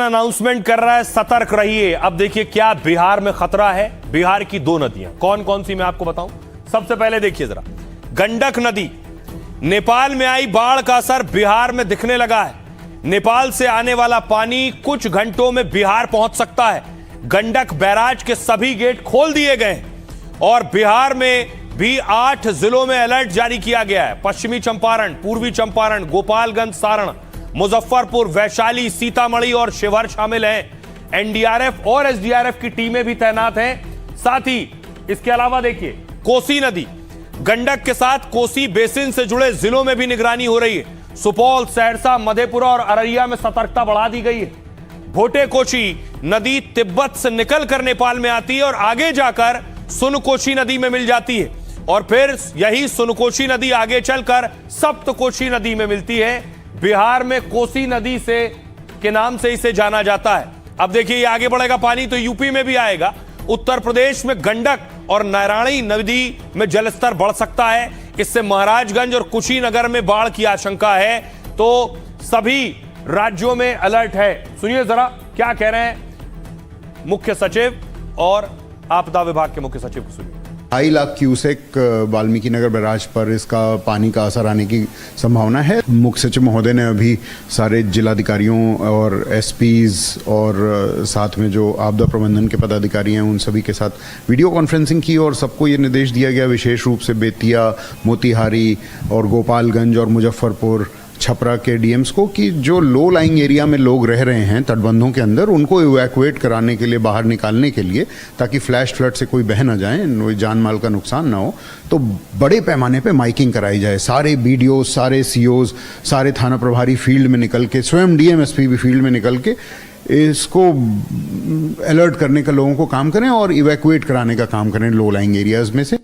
Announcement कर रहा है, सतर्क रहिए। अब देखिए क्या बिहार में खतरा है। बिहार की दो नदियां कौन कौन सी मैं आपको बताऊं। सबसे पहले देखिए जरा, गंडक नदी, नेपाल में आई बाढ़ का असर बिहार में दिखने लगा है। नेपाल से आने वाला पानी कुछ घंटों में बिहार पहुंच सकता है। गंडक बैराज के सभी गेट खोल दिए गए और बिहार में भी 8 जिलों में अलर्ट जारी किया गया है। पश्चिमी चंपारण, पूर्वी चंपारण, गोपालगंज, सारण, मुजफ्फरपुर, वैशाली, सीतामढ़ी और शिवहर शामिल हैं। एनडीआरएफ और एसडीआरएफ की टीमें भी तैनात हैं। साथ ही इसके अलावा देखिए कोसी नदी, गंडक के साथ कोसी बेसिन से जुड़े जिलों में भी निगरानी हो रही है। सुपौल, सहरसा, मधेपुरा और अररिया में सतर्कता बढ़ा दी गई है। भोटे-कोशी नदी तिब्बत से निकलकर नेपाल में आती है और आगे जाकर सुनकोशी नदी में मिल जाती है और फिर यही सुनकोशी नदी आगे चलकर सप्तकोशी नदी में मिलती है। बिहार में कोसी नदी से के नाम से इसे जाना जाता है। अब देखिए ये आगे बढ़ेगा पानी तो यूपी में भी आएगा। उत्तर प्रदेश में गंडक और नारायणी नदी में जलस्तर बढ़ सकता है। इससे महाराजगंज और कुशीनगर में बाढ़ की आशंका है। तो सभी राज्यों में अलर्ट है। सुनिए जरा क्या कह रहे हैं मुख्य सचिव और आपदा विभाग के मुख्य सचिव को सुनिए। 2.5 लाख क्यूसेक वाल्मीकि नगर बैराज पर इसका पानी का असर आने की संभावना है। मुख्य सचिव महोदय ने अभी सारे जिलाधिकारियों और एसपीज और साथ में जो आपदा प्रबंधन के पदाधिकारी हैं उन सभी के साथ वीडियो कॉन्फ्रेंसिंग की और सबको ये निर्देश दिया गया, विशेष रूप से बेतिया, मोतिहारी और गोपालगंज और मुजफ्फरपुर, छपरा के डीएम्स को कि जो लो लाइंग एरिया में लोग रह रहे हैं तटबंधों के अंदर, उनको इवैक्यूएट कराने के लिए, बाहर निकालने के लिए, ताकि फ्लैश फ्लड से कोई बह ना जाए, कोई जान माल का नुकसान ना हो। तो बड़े पैमाने पे माइकिंग कराई जाए। सारे बीडीओ, सारे सीओज, सारे थाना प्रभारी फील्ड में निकल के, स्वयं डीएमएसपी भी फील्ड में निकल के इसको अलर्ट करने का लोगों को काम करें और इवैक्यूएट कराने का काम करें लो लाइंग एरियाज में से।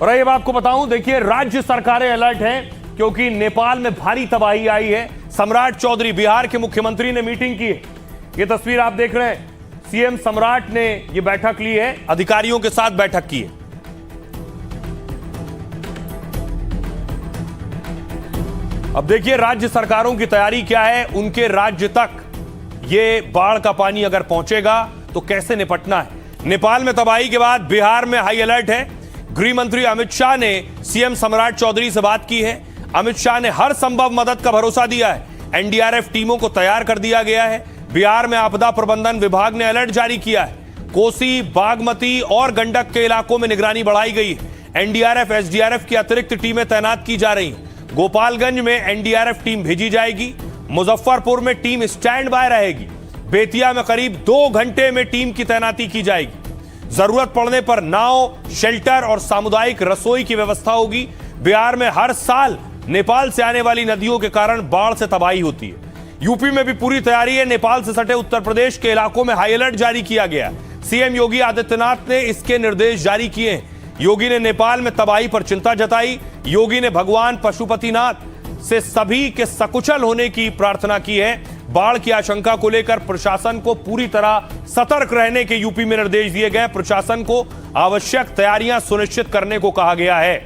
और ये आपको बताऊं, देखिए राज्य सरकारें अलर्ट हैं क्योंकि नेपाल में भारी तबाही आई है। सम्राट चौधरी, बिहार के मुख्यमंत्री ने मीटिंग की है। ये तस्वीर आप देख रहे हैं। सीएम सम्राट ने ये बैठक ली है, अधिकारियों के साथ बैठक की है। अब देखिए राज्य सरकारों की तैयारी क्या है। उनके राज्य तक ये बाढ़ का पानी अगर पहुंचेगा तो कैसे निपटना है। नेपाल में तबाही के बाद बिहार में हाई अलर्ट है। गृह मंत्री अमित शाह ने सीएम सम्राट चौधरी से बात की है। अमित शाह ने हर संभव मदद का भरोसा दिया है। एनडीआरएफ टीमों को तैयार कर दिया गया है। बिहार में आपदा प्रबंधन विभाग ने अलर्ट जारी किया है। कोसी, बागमती और गंडक के इलाकों में निगरानी बढ़ाई गई है। एनडीआरएफ, एसडीआरएफ की अतिरिक्त टीमें तैनात की जा रही हैं। गोपालगंज में एनडीआरएफ टीम भेजी जाएगी। मुजफ्फरपुर में टीम स्टैंड बाय रहेगी। बेतिया में करीब 2 घंटे में टीम की तैनाती की जाएगी। जरूरत पड़ने पर नाव, शेल्टर और सामुदायिक रसोई की व्यवस्था होगी। बिहार में हर साल नेपाल से आने वाली नदियों के कारण बाढ़ से तबाही होती है। यूपी में भी पूरी तैयारी है। नेपाल से सटे उत्तर प्रदेश के इलाकों में हाई अलर्ट जारी किया गया है। सीएम योगी आदित्यनाथ ने इसके निर्देश जारी किए हैं। योगी ने नेपाल में तबाही पर चिंता जताई। योगी ने भगवान पशुपतिनाथ से सभी के सकुशल होने की प्रार्थना की है। बाढ़ की आशंका को लेकर प्रशासन को पूरी तरह सतर्क रहने के यूपी में निर्देश दिए गए। प्रशासन को आवश्यक तैयारियां सुनिश्चित करने को कहा गया है।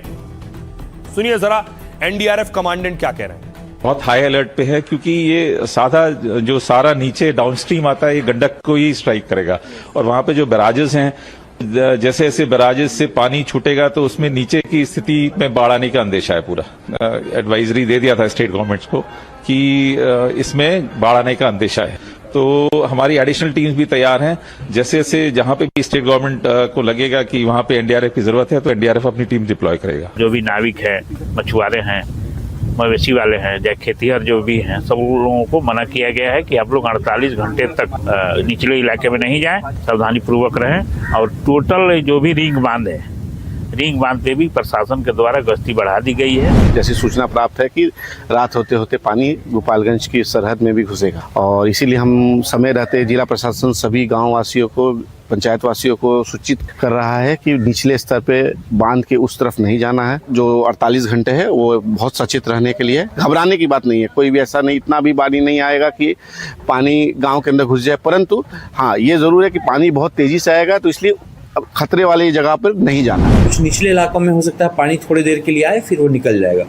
सुनिए जरा एनडीआरएफ कमांडेंट क्या कह रहे हैं। बहुत हाई अलर्ट पे है क्योंकि ये साधा जो सारा नीचे डाउनस्ट्रीम आता है ये गंडक को ही स्ट्राइक करेगा और वहां पे जो बैराजेस हैं, जैसे जैसे बैराजेस से पानी छूटेगा तो उसमें नीचे की स्थिति में बाढ़ आने का अंदेशा है। पूरा एडवाइजरी दे दिया था स्टेट गवर्नमेंट्स को कि इसमें बाढ़ आने का अंदेशा है। तो हमारी एडिशनल टीम्स भी तैयार हैं। जैसे जैसे जहां पे भी स्टेट गवर्नमेंट को लगेगा कि वहां पे एनडीआरएफ की जरूरत है तो एनडीआरएफ अपनी टीम डिप्लॉय करेगा। जो भी नाविक है, मछुआरे हैं, मवेशी वाले हैं, या खेतिहर जो भी हैं, सब लोगों को मना किया गया है कि आप लोग 48 घंटे तक निचले इलाके में नहीं जाएं, सावधानी पूर्वक रहें। और टोटल जो भी रिंग बांध है, रिंग बांध पे भी प्रशासन के द्वारा गश्ती बढ़ा दी गई है। जैसी सूचना प्राप्त है कि रात होते होते पानी गोपालगंज की सरहद में भी घुसेगा और इसीलिए हम समय रहते जिला प्रशासन सभी गांव वासियों को, पंचायत वासियों को सूचित कर रहा है कि निचले स्तर पे बांध के उस तरफ नहीं जाना है। जो 48 घंटे है वो बहुत सचेत रहने के लिए, घबराने की बात नहीं है। कोई भी ऐसा नहीं, इतना भी पानी नहीं आएगा कि पानी गाँव के अंदर घुस जाए, परंतु हाँ ये जरूर है कि पानी बहुत तेजी से आएगा, तो इसलिए अब खतरे वाली जगह पर नहीं जाना। कुछ निचले इलाकों में हो सकता है पानी थोड़ी देर के लिए आए फिर वो निकल जाएगा।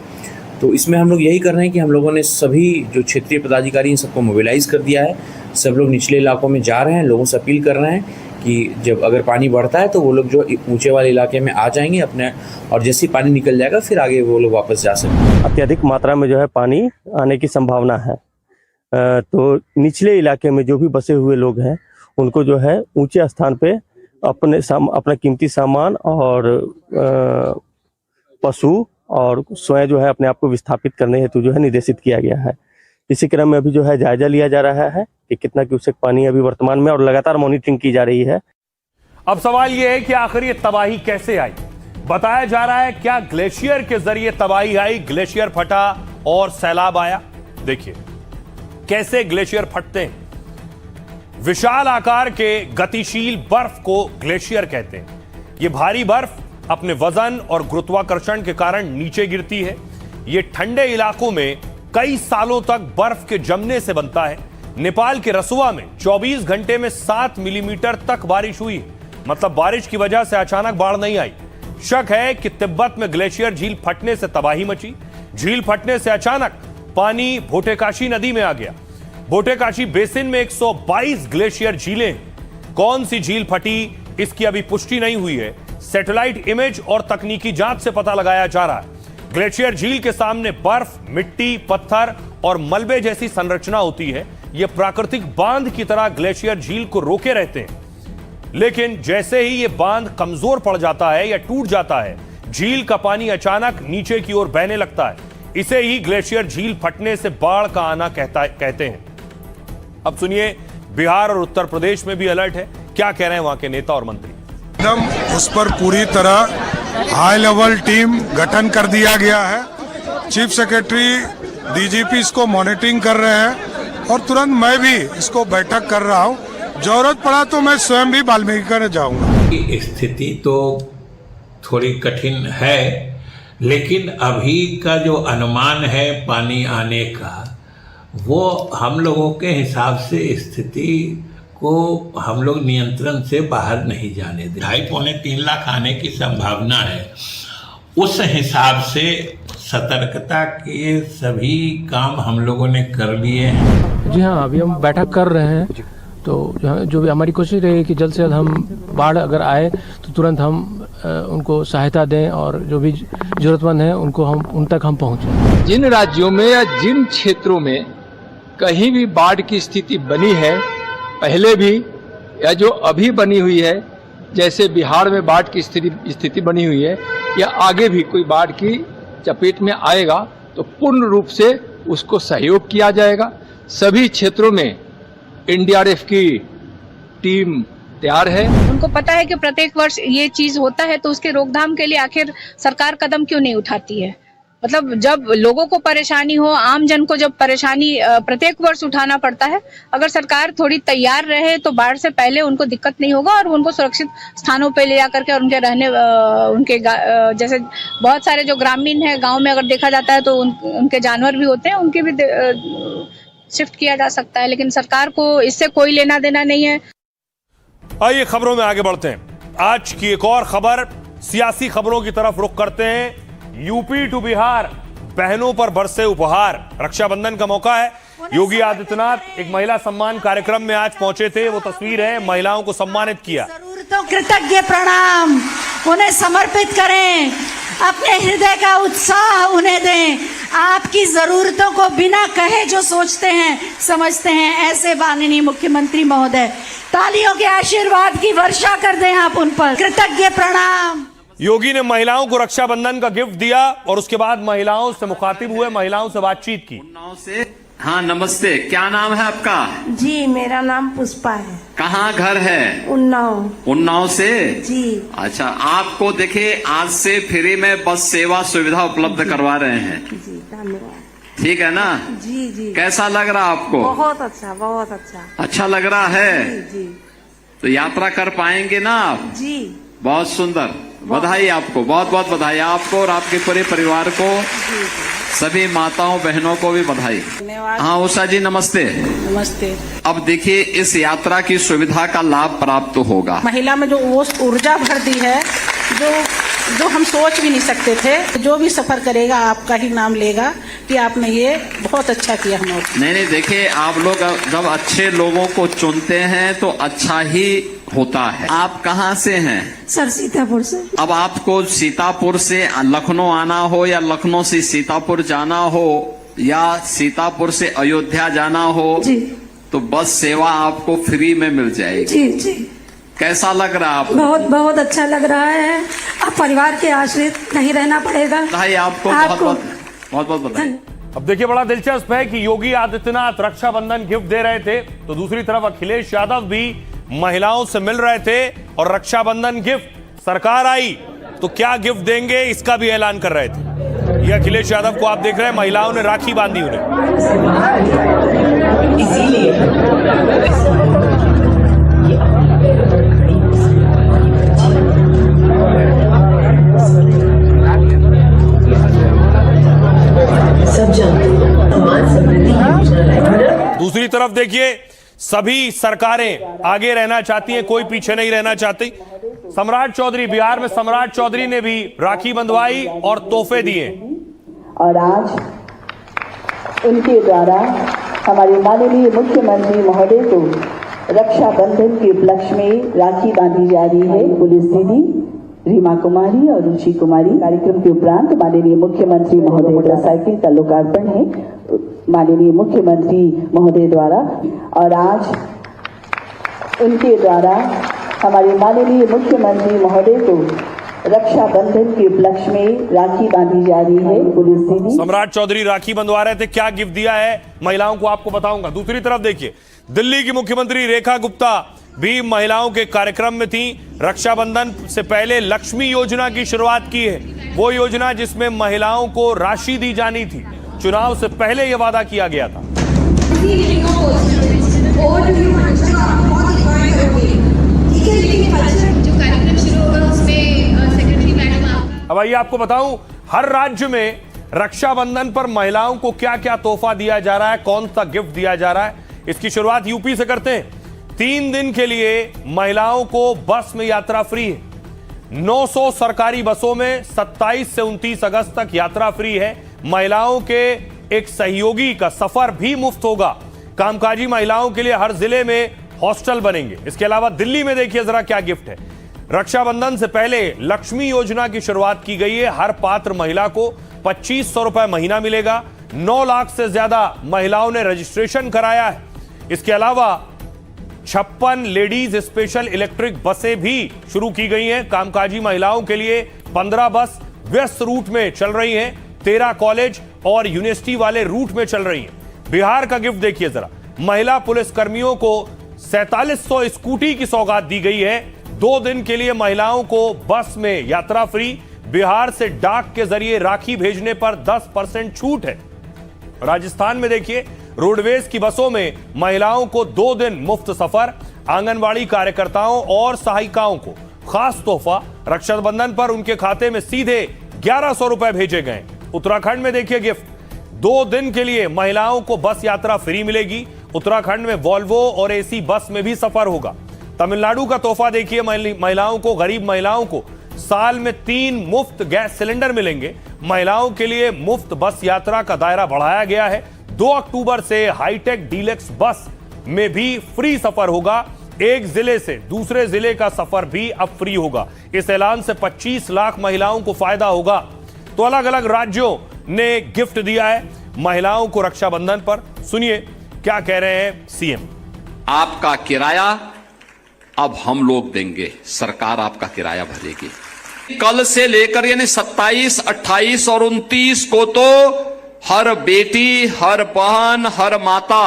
तो इसमें हम लोग यही कर रहे हैं कि हम लोगों ने सभी जो क्षेत्रीय पदाधिकारी हैं सबको मोबिलाइज कर दिया है। सब लोग निचले इलाकों में जा रहे हैं, लोगों से अपील कर रहे हैं कि जब अगर पानी बढ़ता है तो वो लोग जो ऊंचे वाले इलाके में आ जाएंगे अपने, और जैसे ही पानी निकल जाएगा फिर आगे वो लोग वापस जा सकते। अत्यधिक मात्रा में जो है पानी आने की संभावना है, तो निचले इलाके में जो भी बसे हुए लोग हैं उनको जो है ऊंचे स्थान पे अपना कीमती सामान और पशु और स्वयं जो है अपने आप को विस्थापित करने हेतु जो है निर्देशित किया गया है। इसी क्रम में अभी जो है जायजा लिया जा रहा है कि कितना क्यूसेक पानी अभी वर्तमान में, और लगातार मॉनिटरिंग की जा रही है। अब सवाल यह है कि आखिर ये तबाही कैसे आई। बताया जा रहा है क्या ग्लेशियर के जरिए तबाही आई, ग्लेशियर फटा और सैलाब आया। देखिए कैसे ग्लेशियर फटते हैं। विशाल आकार के गतिशील बर्फ को ग्लेशियर कहते हैं। यह भारी बर्फ अपने वजन और गुरुत्वाकर्षण के कारण नीचे गिरती है। यह ठंडे इलाकों में कई सालों तक बर्फ के जमने से बनता है। नेपाल के रसुआ में 24 घंटे में 7 मिलीमीटर तक बारिश हुई, मतलब बारिश की वजह से अचानक बाढ़ नहीं आई। शक है कि तिब्बत में ग्लेशियर झील फटने से तबाही मची। झील फटने से अचानक पानी भोटेकाशी नदी में आ गया। भोटेकाशी बेसिन में 122 ग्लेशियर झीलें हैं। कौन सी झील फटी इसकी अभी पुष्टि नहीं हुई है। सैटेलाइट इमेज और तकनीकी जांच से पता लगाया जा रहा है। ग्लेशियर झील के सामने बर्फ, मिट्टी, पत्थर और मलबे जैसी संरचना होती है। यह प्राकृतिक बांध की तरह ग्लेशियर झील को रोके रहते हैं, लेकिन जैसे ही यह बांध कमजोर पड़ जाता है या टूट जाता है, झील का पानी अचानक नीचे की ओर बहने लगता है। इसे ही ग्लेशियर झील फटने से बाढ़ का आना कहते हैं। अब सुनिए, बिहार और उत्तर प्रदेश में भी अलर्ट है। क्या कह रहे हैं वहां के नेता और मंत्री। एकदम उस पर पूरी तरह हाई लेवल टीम गठन कर दिया गया है। चीफ सेक्रेटरी, डीजीपी इसको मॉनिटरिंग कर रहे हैं और तुरंत मैं भी इसको बैठक कर रहा हूँ। जरूरत पड़ा तो मैं स्वयं भी वाल्मीकि जाऊंगा। स्थिति तो थोड़ी कठिन है, लेकिन अभी का जो अनुमान है पानी आने का, वो हम लोगों के हिसाब से स्थिति को हम लोग नियंत्रण से बाहर नहीं जाने दें। 2.5-3 लाख आने की संभावना है। उस हिसाब से सतर्कता के सभी काम हम लोगों ने कर लिए हैं। जी हाँ, अभी हम बैठक कर रहे हैं, तो जो भी हमारी कोशिश रहेगी कि जल्द से जल्द हम बाढ़ अगर आए तो तुरंत हम उनको सहायता दें और जो भी जरूरतमंद है उनको उन तक हम पहुँचें। जिन राज्यों में या जिन क्षेत्रों में कहीं भी बाढ़ की स्थिति बनी है, पहले भी या जो अभी बनी हुई है, जैसे बिहार में बाढ़ की स्थिति बनी हुई है, या आगे भी कोई बाढ़ की चपेट में आएगा तो पूर्ण रूप से उसको सहयोग किया जाएगा। सभी क्षेत्रों में एनडीआरएफ की टीम तैयार है। उनको पता है कि प्रत्येक वर्ष ये चीज होता है, तो उसके रोकथाम के लिए आखिर सरकार कदम क्यों नहीं उठाती है। मतलब जब लोगों को परेशानी हो, आम जन को जब परेशानी प्रत्येक वर्ष उठाना पड़ता है, अगर सरकार थोड़ी तैयार रहे तो बाढ़ से पहले उनको दिक्कत नहीं होगा और उनको सुरक्षित स्थानों पे ले जाकर के और उनके रहने उनके जैसे बहुत सारे जो ग्रामीण है, गांव में अगर देखा जाता है तो उनके जानवर भी होते हैं, उनके भी शिफ्ट किया जा सकता है, लेकिन सरकार को इससे कोई लेना देना नहीं है। आइए खबरों में आगे बढ़ते हैं। आज की एक और खबर, सियासी खबरों की तरफ रुख करते हैं। यूपी टू बिहार, बहनों पर बरसे उपहार। रक्षाबंधन का मौका है। योगी आदित्यनाथ एक महिला सम्मान कार्यक्रम में आज पहुंचे थे। वो तस्वीर है, महिलाओं को सम्मानित किया। जरूरतों कृतज्ञ प्रणाम उन्हें समर्पित करें, अपने हृदय का उत्साह उन्हें दें। आपकी जरूरतों को बिना कहे जो सोचते हैं, समझते हैं, ऐसे माननीय मुख्यमंत्री महोदय, तालियों के आशीर्वाद की वर्षा कर दें आप उन पर। कृतज्ञ प्रणाम। योगी ने महिलाओं को रक्षाबंधन का गिफ्ट दिया और उसके बाद महिलाओं से मुखातिब हुए, महिलाओं से बातचीत की। हाँ, नमस्ते। क्या नाम है आपका? जी, मेरा नाम पुष्पा है। कहाँ घर है? उन्नाव से? जी। अच्छा, आपको देखिए आज से फ्री में बस सेवा सुविधा उपलब्ध करवा रहे हैं। जी, धन्यवाद। ठीक है ना? जी जी। कैसा लग रहा आपको? बहुत अच्छा, बहुत अच्छा। अच्छा लग रहा है? जी जी। तो यात्रा कर पाएंगे ना आप? जी। बहुत सुंदर, बधाई आपको, बहुत बहुत बधाई आपको और आपके पूरे परिवार को, सभी माताओं बहनों को भी बधाई। हाँ उषा जी, नमस्ते। नमस्ते। अब देखिए, इस यात्रा की सुविधा का लाभ प्राप्त होगा। महिला में जो वो ऊर्जा भर दी है, जो हम सोच भी नहीं सकते थे। जो भी सफर करेगा आपका ही नाम लेगा, कि आपने ये बहुत अच्छा किया हम लोग। नहीं देखिए, आप लोग जब अच्छे लोगों को चुनते हैं तो अच्छा ही होता है। आप कहाँ से हैं? सर सीतापुर से। अब आपको सीतापुर से लखनऊ आना हो या लखनऊ से सीतापुर जाना हो या सीतापुर से अयोध्या जाना हो जी, तो बस सेवा आपको फ्री में मिल जाएगी। जी जी। कैसा लग रहा है आपको? बहुत बहुत अच्छा लग रहा है। अब परिवार के आश्रित नहीं रहना पड़ेगा। बधाई आपको, बहुत बहुत बधाई। अब देखिए, बड़ा दिलचस्प है कि योगी आदित्यनाथ रक्षाबंधन गिफ्ट दे रहे थे, तो दूसरी तरफ अखिलेश यादव भी महिलाओं से मिल रहे थे और रक्षाबंधन गिफ्ट सरकार आई तो क्या गिफ्ट देंगे इसका भी ऐलान कर रहे थे। ये अखिलेश यादव को आप देख रहे हैं, महिलाओं ने राखी बांधी उन्हें। दूसरी तरफ देखिए, सभी सरकारें आगे रहना चाहती हैं, कोई पीछे नहीं रहना चाहती। सम्राट चौधरी, बिहार में सम्राट चौधरी ने भी राखी बंधवाई और तोहफे दिए। और आज उनके द्वारा हमारे माननीय मुख्यमंत्री महोदय को रक्षाबंधन के उपलक्ष्य में राखी बांधी जा रही है। पुलिस दीदी रीमा कुमारी और रुचि कुमारी। कार्यक्रम के उपरांत माननीय मुख्यमंत्री महोदय मोटरसाइकिल का लोकार्पण है माननीय मुख्यमंत्री महोदय द्वारा। और आज उनके द्वारा हमारे माननीय मुख्यमंत्री महोदय को रक्षाबंधन के उपलक्ष्य में राखी बांधी जा रही है। पुलिस दीदी सम्राट चौधरी राखी बंधवा रहे थे, क्या गिफ्ट दिया है महिलाओं को आपको बताऊंगा। दूसरी तरफ देखिए, दिल्ली की मुख्यमंत्री रेखा गुप्ता भी महिलाओं के कार्यक्रम में थी। रक्षाबंधन से पहले लक्ष्मी योजना की शुरुआत की है, वो योजना जिसमें महिलाओं को राशि दी जानी थी। चुनाव से पहले यह वादा किया गया था। अब आइए आपको बताऊं, हर राज्य में रक्षाबंधन पर महिलाओं को क्या क्या तोहफा दिया जा रहा है, कौन सा गिफ्ट दिया जा रहा है। इसकी शुरुआत यूपी से करते हैं। 3 दिन के लिए महिलाओं को बस में यात्रा फ्री है। 900 सरकारी बसों में 27 से 29 अगस्त तक यात्रा फ्री है। महिलाओं के एक सहयोगी का सफर भी मुफ्त होगा। कामकाजी महिलाओं के लिए हर जिले में हॉस्टल बनेंगे। इसके अलावा दिल्ली में देखिए जरा क्या गिफ्ट है। रक्षाबंधन से पहले लक्ष्मी योजना की शुरुआत की गई है। हर पात्र महिला को 2500 रुपए महीना मिलेगा। 9 लाख से ज्यादा महिलाओं ने रजिस्ट्रेशन कराया है। इसके अलावा 56 लेडीज स्पेशल इलेक्ट्रिक बसें भी शुरू की गई हैं। कामकाजी महिलाओं के लिए 15 बस व्यस्त रूट में चल रही हैं। 13 कॉलेज और यूनिवर्सिटी वाले रूट में चल रही हैं। बिहार का गिफ्ट देखिए जरा, महिला पुलिस कर्मियों को 4700 स्कूटी की सौगात दी गई है। 2 दिन के लिए महिलाओं को बस में यात्रा फ्री। बिहार से डाक के जरिए राखी भेजने पर 10% छूट है। राजस्थान में देखिए, रोडवेज की बसों में महिलाओं को 2 दिन मुफ्त सफर। आंगनवाड़ी कार्यकर्ताओं और सहायिकाओं को खास तोहफा। रक्षाबंधन पर उनके खाते में सीधे 1100 रुपए भेजे गए। उत्तराखंड में देखिए गिफ्ट, 2 दिन के लिए महिलाओं को बस यात्रा फ्री मिलेगी। उत्तराखंड में वॉल्वो और एसी बस में भी सफर होगा। तमिलनाडु का तोहफा देखिए, महिलाओं को, गरीब महिलाओं को साल में 3 मुफ्त गैस सिलेंडर मिलेंगे। महिलाओं के लिए मुफ्त बस यात्रा का दायरा बढ़ाया गया है। 2 अक्टूबर से हाईटेक डीलक्स बस में भी फ्री सफर होगा। एक जिले से दूसरे जिले का सफर भी अब फ्री होगा। इस ऐलान से 25 लाख महिलाओं को फायदा होगा। तो अलग अलग राज्यों ने गिफ्ट दिया है महिलाओं को रक्षाबंधन पर। सुनिए क्या कह रहे हैं सीएम। आपका किराया अब हम लोग देंगे, सरकार आपका किराया भरेगी। कल से लेकर यानी 27, 28 और 29 को तो हर बेटी, हर बहन, हर माता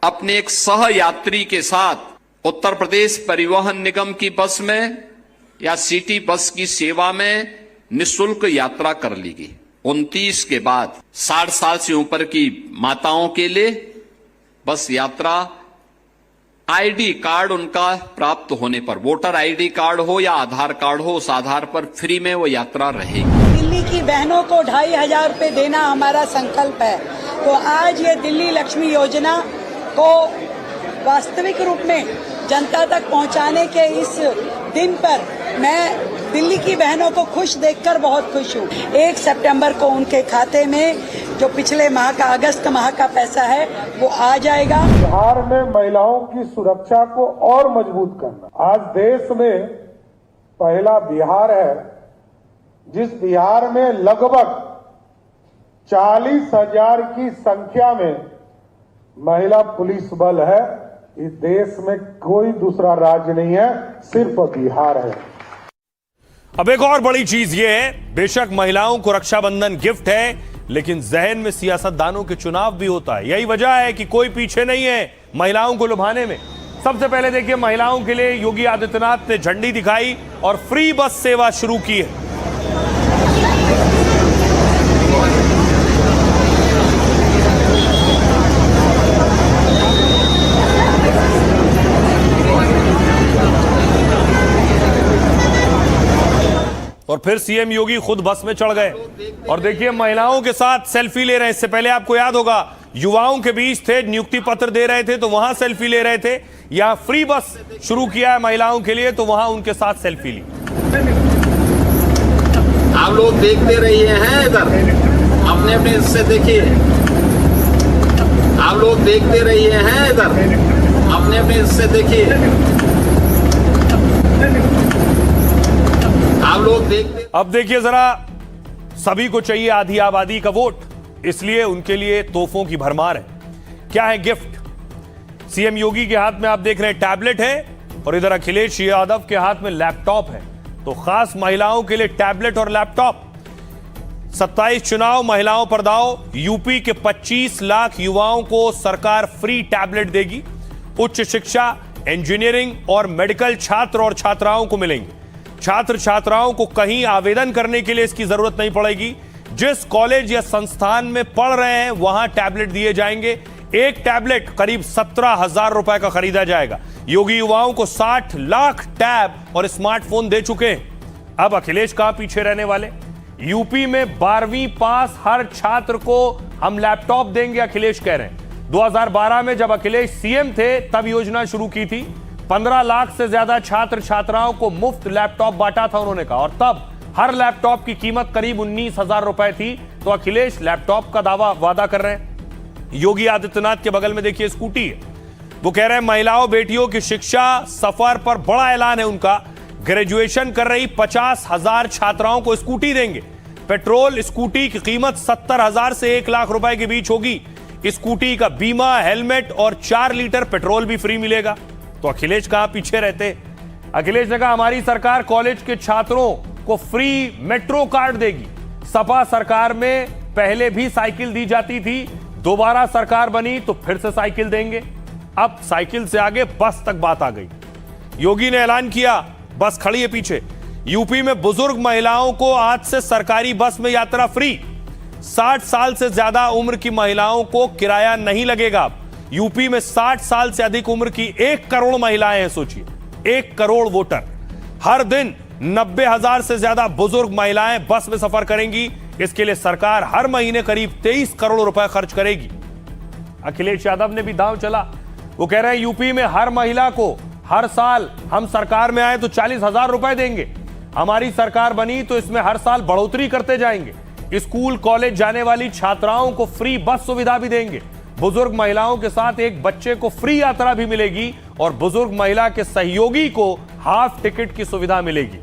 अपने एक सह यात्री के साथ उत्तर प्रदेश परिवहन निगम की बस में या सिटी बस की सेवा में निःशुल्क यात्रा कर लेगी। 29 के बाद 60 साल से ऊपर की माताओं के लिए बस यात्रा आईडी कार्ड उनका प्राप्त होने पर, वोटर आईडी कार्ड हो या आधार कार्ड हो, उस आधार पर फ्री में वो यात्रा रहेगी। दिल्ली की बहनों को 2500 रुपए देना हमारा संकल्प है। तो आज ये दिल्ली लक्ष्मी योजना को वास्तविक रूप में जनता तक पहुंचाने के इस दिन पर मैं दिल्ली की बहनों को खुश देखकर बहुत खुश हूँ। 1 सितंबर को उनके खाते में जो पिछले माह का अगस्त माह का पैसा है वो आ जाएगा। बिहार में महिलाओं की सुरक्षा को और मजबूत करना। आज देश में पहला बिहार है जिस बिहार में लगभग 40,000 की संख्या में महिला पुलिस बल है। इस देश में कोई दूसरा राज्य नहीं है, सिर्फ बिहार है। अब एक और बड़ी चीज यह है, बेशक महिलाओं को रक्षाबंधन गिफ्ट है, लेकिन जहन में सियासतदानों के चुनाव भी होता है। यही वजह है कि कोई पीछे नहीं है महिलाओं को लुभाने में। सबसे पहले देखिए, महिलाओं के लिए योगी आदित्यनाथ ने झंडी दिखाई और फ्री बस सेवा शुरू की है। और फिर सीएम योगी खुद बस में चढ़ गए और देखिए महिलाओं के साथ सेल्फी ले रहे हैं। इससे पहले आपको याद होगा, युवाओं के बीच थे, नियुक्ति पत्र दे रहे थे तो वहां सेल्फी ले रहे थे। यहां फ्री बस शुरू किया है महिलाओं के लिए तो वहां उनके साथ सेल्फी ली। आप लोग देखते रहिए हैं, इधर अपने अपने हिस्से देखिए। आप लोग देखते रहिए हैं, इधर अपने अपने हिस्से देखिए। आप लोग देखते। अब देखिए जरा, सभी को चाहिए आधी आबादी का वोट, इसलिए उनके लिए तोहफों की भरमार है। क्या है गिफ्ट? सीएम योगी के हाथ में आप देख रहे हैं टैबलेट है और इधर अखिलेश यादव के हाथ में लैपटॉप है। तो खास महिलाओं के लिए टैबलेट और लैपटॉप। 27 चुनाव महिलाओं पर दाव। यूपी के 25 लाख युवाओं को सरकार फ्री टैबलेट देगी। उच्च शिक्षा, इंजीनियरिंग और मेडिकल छात्र और छात्राओं को मिलेंगे। छात्र छात्राओं को कहीं आवेदन करने के लिए इसकी जरूरत नहीं पड़ेगी। जिस कॉलेज या संस्थान में पढ़ रहे हैं वहां टैबलेट दिए जाएंगे। एक टैबलेट करीब 17,000 रुपए का खरीदा जाएगा। योगी युवाओं को 60 लाख टैब और स्मार्टफोन दे चुके हैं। अब अखिलेश कहां पीछे रहने वाले? यूपी में 12वीं पास हर छात्र को हम लैपटॉप देंगे, अखिलेश कह रहे हैं। 2012 में जब अखिलेश सीएम थे तब योजना शुरू की थी। 15 लाख से ज्यादा छात्र छात्राओं को मुफ्त लैपटॉप बांटा था उन्होंने कहा, और तब हर लैपटॉप की कीमत करीब 19,000 रुपए थी। तो अखिलेश लैपटॉप का वादा कर रहे हैं। योगी आदित्यनाथ के बगल में देखिए स्कूटी है। वो कह रहे हैं महिलाओं बेटियों की शिक्षा सफर पर बड़ा ऐलान है उनका। ग्रेजुएशन कर रही 50,000 छात्राओं को स्कूटी देंगे। पेट्रोल स्कूटी की कीमत 70,000 से 1 लाख रुपए के बीच होगी। स्कूटी का बीमा, हेलमेट और 4 लीटर पेट्रोल भी फ्री मिलेगा। तो अखिलेश कहां पीछे रहते? अखिलेश ने कहा हमारी सरकार कॉलेज के छात्रों को फ्री मेट्रो कार्ड देगी। सपा सरकार में पहले भी साइकिल दी जाती थी, दोबारा सरकार बनी तो फिर से साइकिल देंगे। अब साइकिल से आगे बस तक बात आ गई। योगी ने ऐलान किया, बस खड़ी है पीछे। यूपी में बुजुर्ग महिलाओं को आज से सरकारी बस में यात्रा फ्री। 60 साल से ज्यादा उम्र की महिलाओं को किराया नहीं लगेगा। यूपी में 60 साल से अधिक उम्र की 1 करोड़ महिलाएं हैं। सोचिए, 1 करोड़ वोटर। हर दिन 90,000 से ज्यादा बुजुर्ग महिलाएं बस में सफर करेंगी। इसके लिए सरकार हर महीने करीब 23 करोड़ रुपए खर्च करेगी। अखिलेश यादव ने भी दांव चला। वो कह रहे हैं यूपी में हर महिला को हर साल हम सरकार में आए तो 40,000 रुपए देंगे। हमारी सरकार बनी तो इसमें हर साल बढ़ोतरी करते जाएंगे। स्कूल कॉलेज जाने वाली छात्राओं को फ्री बस सुविधा भी देंगे। बुजुर्ग महिलाओं के साथ एक बच्चे को फ्री यात्रा भी मिलेगी और बुजुर्ग महिला के सहयोगी को हाफ टिकट की सुविधा मिलेगी।